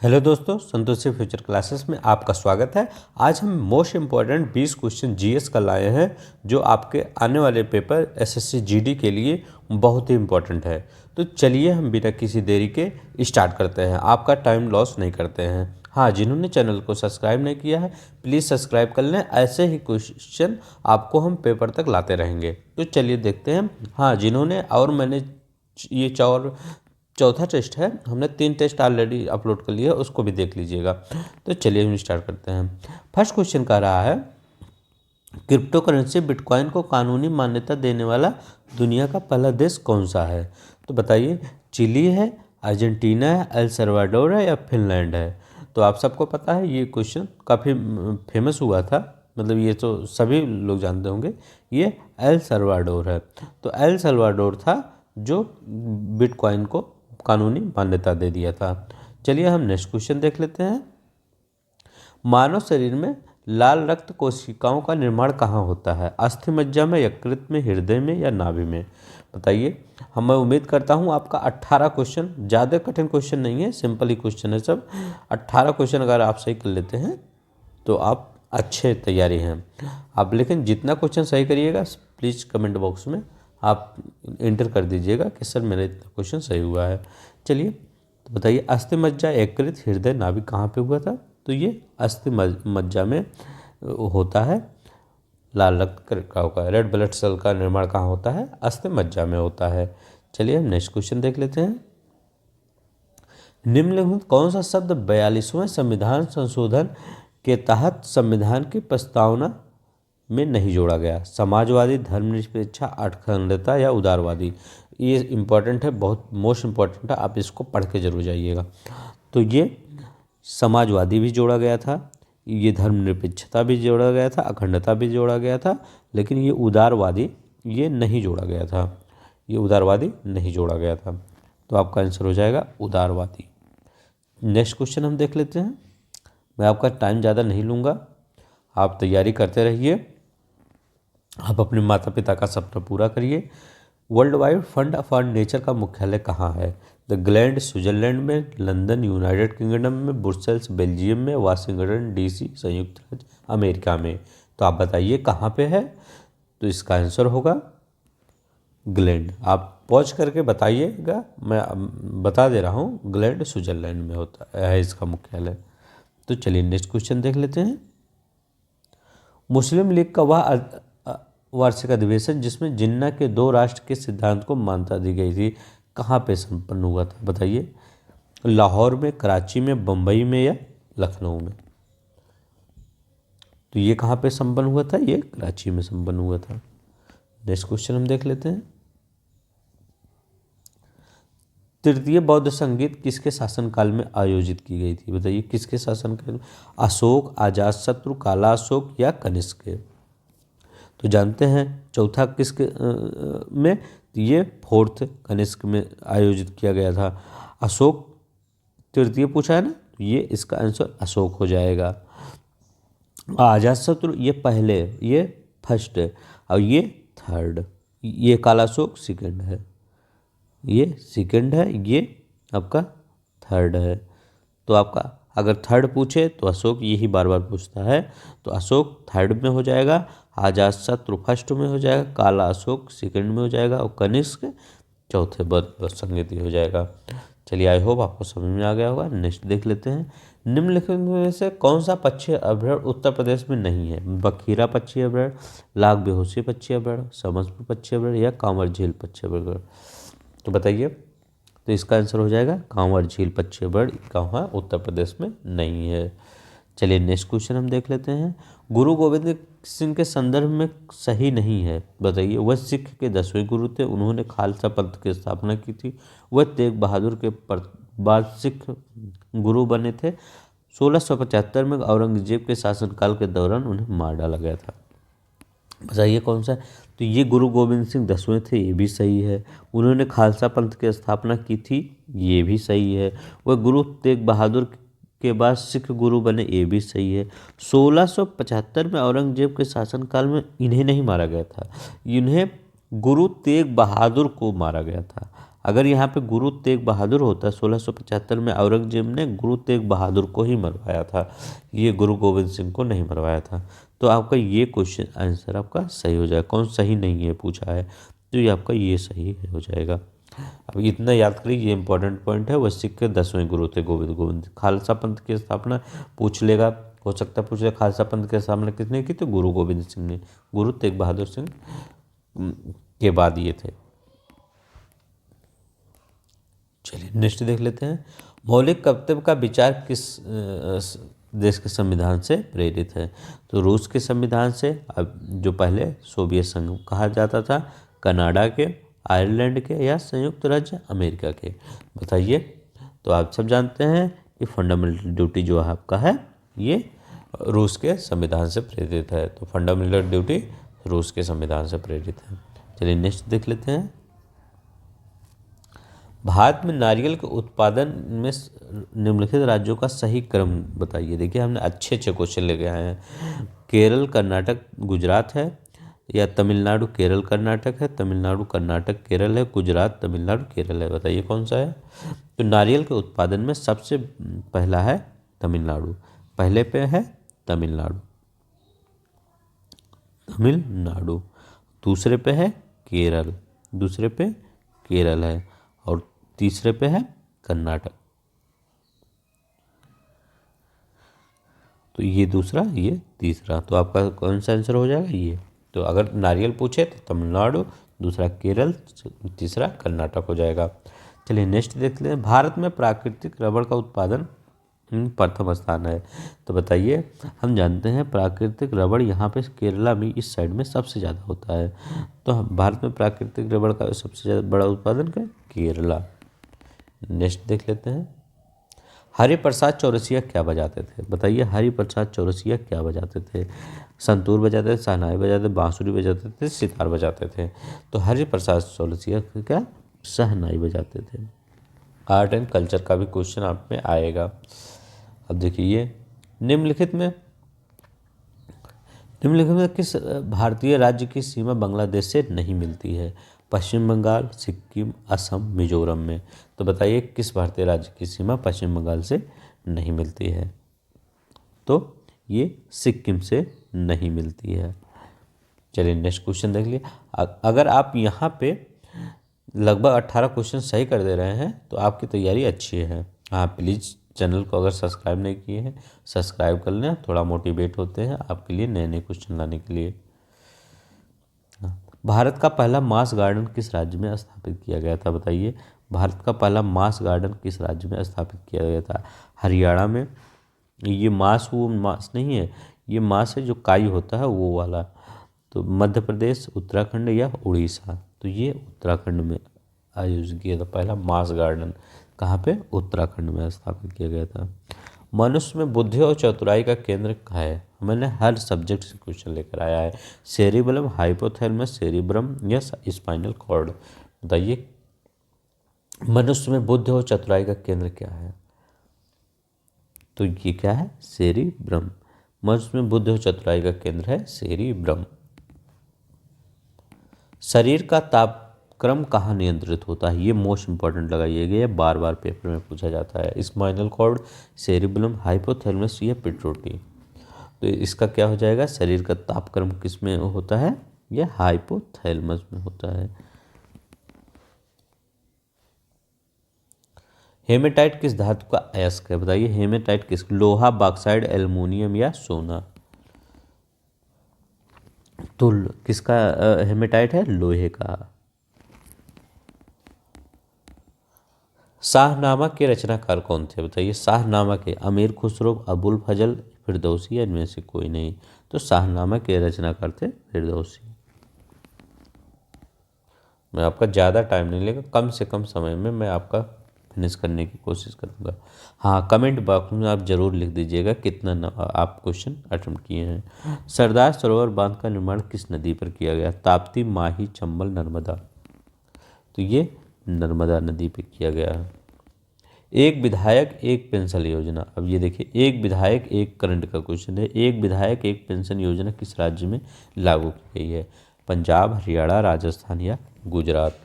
Hello दोस्तों, Santoshi future classes में आपका स्वागत है। आज हम मोस्ट इम्पॉर्टेंट 20 क्वेश्चन जीएस का लाए हैं जो आपके आने वाले पेपर एसएससी जीडी के लिए बहुत ही इम्पॉर्टेंट है। तो चलिए हम बिना किसी देरी के स्टार्ट करते हैं, आपका टाइम लॉस नहीं करते हैं। हाँ, जिन्होंने चैनल को सब्सक्राइब नहीं किया है प्लीज़ सब्सक्राइब कर लें, ऐसे ही क्वेश्चन आपको हम पेपर तक लाते रहेंगे। तो चलिए देखते हैं। हाँ, जिन्होंने और मैंने ये चौथा टेस्ट है, हमने 3 टेस्ट ऑलरेडी अपलोड कर लिया, उसको भी देख लीजिएगा। तो चलिए हम स्टार्ट करते हैं। फर्स्ट क्वेश्चन कह रहा है क्रिप्टो करेंसी बिटकॉइन को कानूनी मान्यता देने वाला दुनिया का पहला देश कौन सा है। तो बताइए, चिली है, अर्जेंटीना है, एल सल्वाडोर है या फिनलैंड है। तो आप सबको पता है ये क्वेश्चन काफ़ी फेमस हुआ था, मतलब ये तो सभी लोग जानते होंगे। ये एल सल्वाडोर है। तो एल सल्वाडोर था जो बिटकॉइन को कानूनी मान्यता दे दिया था। चलिए हम नेक्स्ट क्वेश्चन देख लेते हैं। मानव शरीर में लाल रक्त कोशिकाओं का निर्माण कहाँ होता है। अस्थि मज्जा में, यकृत में, हृदय में या नाभि में। बताइए। मैं उम्मीद करता हूँ आपका 18 क्वेश्चन, ज़्यादा कठिन क्वेश्चन नहीं है, सिंपल ही क्वेश्चन है सब। 18 क्वेश्चन अगर आप सही कर लेते हैं तो आप अच्छे तैयारी हैं आप। लेकिन जितना क्वेश्चन सही करिएगा प्लीज़ कमेंट बॉक्स में आप एंटर कर दीजिएगा कि सर मेरा इतना क्वेश्चन सही हुआ है। चलिए तो बताइए, अस्थि मज्जा, यकृत, हृदय, नाभि कहाँ पे हुआ था। तो ये अस्थि मज्जा में होता है। लाल रक्त कोशिकाओं का, रेड ब्लड सेल का निर्माण कहाँ होता है, अस्थि मज्जा में होता है। चलिए हम नेक्स्ट क्वेश्चन देख लेते हैं। निम्नलिखित कौन सा शब्द 42वें संविधान संशोधन के तहत संविधान की प्रस्तावना में नहीं जोड़ा गया। समाजवादी, धर्मनिरपेक्षा, अखंडता या उदारवादी। ये इम्पॉर्टेंट है, बहुत मोस्ट इम्पॉर्टेंट है, आप इसको पढ़ के जरूर जाइएगा। तो ये समाजवादी भी जोड़ा गया था, ये धर्मनिरपेक्षता भी जोड़ा गया था, अखंडता भी जोड़ा गया था, लेकिन ये उदारवादी ये नहीं जोड़ा गया था। ये उदारवादी नहीं जोड़ा गया था। तो आपका आंसर हो जाएगा उदारवादी। नेक्स्ट क्वेश्चन हम देख लेते हैं। मैं आपका टाइम ज़्यादा नहीं लूँगा, आप तैयारी करते रहिए, आप अपने माता पिता का सपना पूरा करिए। World wide fund for nature का मुख्यालय कहाँ है। द ग्लैंड स्विट्जरलैंड में, लंदन यूनाइटेड किंगडम में, ब्रुसेल्स बेल्जियम में, वाशिंगटन डीसी संयुक्त राज्य अमेरिका में। तो आप बताइए कहाँ पे है। तो इसका आंसर होगा ग्लैंड। आप पॉज करके बताइएगा, मैं बता दे रहा हूँ, ग्लैंड स्विट्जरलैंड में होता है इसका मुख्यालय। तो चलिए नेक्स्ट क्वेश्चन देख लेते हैं। मुस्लिम लीग का वह वार्षिक अधिवेशन जिसमें जिन्ना के 2 राष्ट्र के सिद्धांत को मान्यता दी गई थी कहाँ पे संपन्न हुआ था। बताइए। लाहौर में, कराची में, बम्बई में या लखनऊ में। तो ये कहाँ पे संपन्न हुआ था, ये कराची में संपन्न हुआ था। नेक्स्ट क्वेश्चन हम देख लेते हैं। तृतीय बौद्ध संगीत किसके शासनकाल में आयोजित की गई थी। बताइए किसके शासनकाल में। अशोक, अजातशत्रु, काला अशोक या कनिष्क के। तो जानते हैं चौथा किसके में, ये 4th कनिष्क में आयोजित किया गया था। अशोक तृतीय पूछा है ना, तो ये इसका आंसर अशोक हो जाएगा। अजातशत्रु ये पहले, ये फर्स्ट है, और ये 3rd। ये काला अशोक 2nd है, ये 2nd है, ये आपका 3rd है। तो आपका अगर 3rd पूछे तो अशोक यही बार बार पूछता है, तो अशोक 3rd में हो जाएगा, अजातशत्रु 1st में हो जाएगा, काला अशोक 2nd में हो जाएगा और कनिष्क 4थे बौद्ध संगीत हो जाएगा। चलिए आई होप आपको समझ में आ गया होगा। नेक्स्ट देख लेते हैं। निम्नलिखित में से कौन सा पक्षी अभयारण्य उत्तर प्रदेश में नहीं है। बखीरा पक्षी अभयारण्य, लाख बेहोशी पक्षी अभयारण्य, समसपुर पक्षी अभयारण्य या कांवर झील पक्षी अभयारण्य। तो बताइए। तो इसका आंसर हो जाएगा कांवर झील पक्षी अभयारण्य कहाँ है, उत्तर प्रदेश में नहीं है। चलिए नेक्स्ट क्वेश्चन हम देख लेते हैं। गुरु गोविंद सिंह के संदर्भ में सही नहीं है। बताइए। वह सिख के 10वें गुरु थे, उन्होंने खालसा पंथ की स्थापना की थी, वह तेग बहादुर के बाद सिख गुरु बने थे, 1675 में औरंगजेब के शासनकाल के दौरान उन्हें मार डाला गया था। बताइए कौन सा। तो ये गुरु गोविंद सिंह 10वें थे, ये भी सही है। उन्होंने खालसा पंथ की स्थापना की थी, ये भी सही है। वह गुरु तेग बहादुर के बाद सिख गुरु बने, ये भी सही है। 1675 में औरंगजेब के शासनकाल में इन्हें नहीं मारा गया था, इन्हें गुरु तेग बहादुर को मारा गया था। अगर यहाँ पे गुरु तेग बहादुर होता 1675 में औरंगजेब ने गुरु तेग बहादुर को ही मरवाया था, ये गुरु गोविंद सिंह को नहीं मरवाया था। तो आपका ये क्वेश्चन आंसर आपका सही हो जाएगा। कौन सही नहीं है पूछा है, तो ये आपका ये सही हो जाएगा। अब इतना याद करिए, ये इंपॉर्टेंट पॉइंट है। वह सिख के 10वें गुरु थे गोविंद। खालसा पंथ की स्थापना पूछ लेगा, हो सकता है पूछ लेगा खालसा पंथ की स्थापना किसने की, तो गुरु गोविंद सिंह ने, गुरु तेग बहादुर सिंह के बाद ये थे। चलिए नेक्स्ट देख लेते हैं। मौलिक कर्तव्य का विचार किस देश के संविधान से प्रेरित है, तो रूस के संविधान से, अब जो पहले सोवियत संघ कहा जाता था, कनाडा के, आयरलैंड के, या संयुक्त राज्य अमेरिका के, बताइए। तो आप सब जानते हैं कि फंडामेंटल ड्यूटी जो आपका है ये रूस के संविधान से प्रेरित है, तो फंडामेंटल ड्यूटी रूस के संविधान से प्रेरित है। चलिए नेक्स्ट देख लेते हैं। भारत में नारियल के उत्पादन में निम्नलिखित राज्यों का सही क्रम बताइए। देखिए हमने अच्छे अच्छे क्वेश्चन लेके आए हैं। केरल, कर्नाटक, गुजरात है, या तमिलनाडु, केरल, कर्नाटक है, तमिलनाडु, कर्नाटक, केरल है, गुजरात, तमिलनाडु, केरल है, बताइए कौन सा है। तो नारियल के उत्पादन में सबसे पहला है तमिलनाडु, पहले पे है तमिलनाडु, तमिलनाडु, दूसरे पे है केरल, दूसरे पे केरल है, और तीसरे पे है कर्नाटक। तो ये दूसरा, ये तीसरा, तो आपका कौन सा आंसर हो जाएगा ये। तो अगर नारियल पूछे तो तमिलनाडु, दूसरा केरल, तीसरा कर्नाटक हो जाएगा। चलिए नेक्स्ट देखते हैं। भारत में प्राकृतिक रबड़ का उत्पादन प्रथम स्थान है, तो बताइए। हम जानते हैं प्राकृतिक रबड़ यहाँ पे केरला में इस साइड में सबसे ज़्यादा होता है, तो भारत में प्राकृतिक रबड़ का सबसे ज़्यादा बड़ा उत्पादन क्या, केरला। नेक्स्ट देख लेते हैं। हरिप्रसाद चौरसिया क्या बजाते थे, बताइए। हरिप्रसाद चौरसिया क्या बजाते थे, संतूर बजाते थे, शहनाई बजाते थे, बांसुरी बजाते थे, सितार बजाते थे। तो हरिप्रसाद चौरसिया क्या, शहनाई बजाते थे। आर्ट एंड कल्चर का भी क्वेश्चन आप में आएगा। अब देखिए निम्नलिखित में किस भारतीय राज्य की सीमा बांग्लादेश से नहीं मिलती है, पश्चिम बंगाल, सिक्किम, असम, मिजोरम में। तो बताइए किस भारतीय राज्य की सीमा पश्चिम बंगाल से नहीं मिलती है, तो ये सिक्किम से नहीं मिलती है। चलिए नेक्स्ट क्वेश्चन देख लिए। अगर आप यहाँ पे लगभग 18 क्वेश्चन सही कर दे रहे हैं तो आपकी तैयारी अच्छी है। हाँ प्लीज़ चैनल को अगर सब्सक्राइब नहीं किए हैं सब्सक्राइब कर लें, थोड़ा मोटिवेट होते हैं आपके लिए नए नए क्वेश्चन लाने के लिए। भारत का पहला मास गार्डन किस राज्य में स्थापित किया गया था, बताइए। भारत का पहला मास गार्डन किस राज्य में स्थापित किया गया था, हरियाणा में। ये मास वो मास नहीं है, ये मास है जो काई होता है वो वाला। तो मध्य प्रदेश, उत्तराखंड या उड़ीसा, तो ये उत्तराखंड में आयोजित किया था पहला मास गार्डन। कहाँ पे, उत्तराखंड में स्थापित किया गया था। मनुष्य में बुद्धि और चतुराई का केंद्र कहाँ है, मैंने हर सब्जेक्ट से क्वेश्चन लेकर आया है। सेरिबेलम, हाइपोथैलेमस, सेरिब्रम या स्पाइनल कॉर्ड, बताइए। मनुष्य में बुद्धि और चतुराई का केंद्र क्या है, तो ये क्या है, सेरिब्रम। मनुष्य में बुद्धि और चतुराई का केंद्र है सेरिब्रम। शरीर का तापक्रम कहाँ नियंत्रित होता है, ये मोस्ट इंपॉर्टेंट लगाइएगा, ये बार बार पेपर में पूछा जाता है। स्पाइनल कॉर्ड, सेरिबेलम, हाइपोथैलेमस या पिट्यूटरी। तो इसका क्या हो जाएगा, शरीर का तापक्रम किस में होता है, यह हाइपोथैलेमस में होता है। हेमेटाइट किस धातु का अयस्क है, बताइए। हेमेटाइट किस, लोहा, बॉक्साइड, एल्युमिनियम या सोना। तो किसका हेमेटाइट है, लोहे का। शाहनामा के रचनाकार कौन थे, बताइए। शाहनामा के अमीर खुसरो, अबुल फजल, फिरदौसी या इनमें से कोई नहीं। तो शाहनामा के रचनाकार थे फिरदौसी। मैं आपका ज़्यादा टाइम नहीं लेगा, कम से कम समय में मैं आपका फिनिश करने की कोशिश करूँगा। हाँ कमेंट बॉक्स में आप ज़रूर लिख दीजिएगा कितना आप क्वेश्चन अटेम्प्ट किए हैं। सरदार सरोवर बांध का निर्माण किस नदी पर किया गया, ताप्ती, माही, चंबल, नर्मदा। तो ये नर्मदा नदी पे किया गया है। एक विधायक एक पेंशन योजना, अब ये देखिए एक विधायक एक करंट का क्वेश्चन है। एक विधायक एक पेंशन योजना किस राज्य में लागू की गई है, पंजाब, हरियाणा, राजस्थान या गुजरात।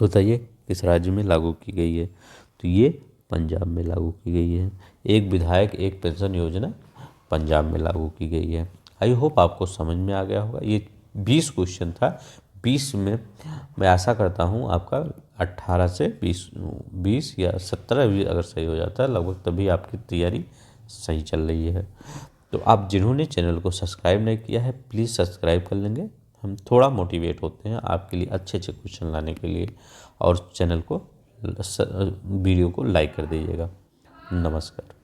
बताइए किस राज्य में लागू की गई है? तो ये पंजाब में लागू की गई है। एक विधायक एक पेंशन योजना पंजाब में लागू की गई है। आई होप आपको समझ में आ गया होगा। ये 20 क्वेश्चन था। 20 में मैं आशा करता हूँ आपका 18 से 20 या 17 भी अगर सही हो जाता है लगभग, तभी आपकी तैयारी सही चल रही है। तो आप जिन्होंने चैनल को सब्सक्राइब नहीं किया है प्लीज़ सब्सक्राइब कर लेंगे। हम थोड़ा मोटिवेट होते हैं आपके लिए अच्छे अच्छे क्वेश्चन लाने के लिए। और चैनल को वीडियो को लाइक कर दीजिएगा। नमस्कार।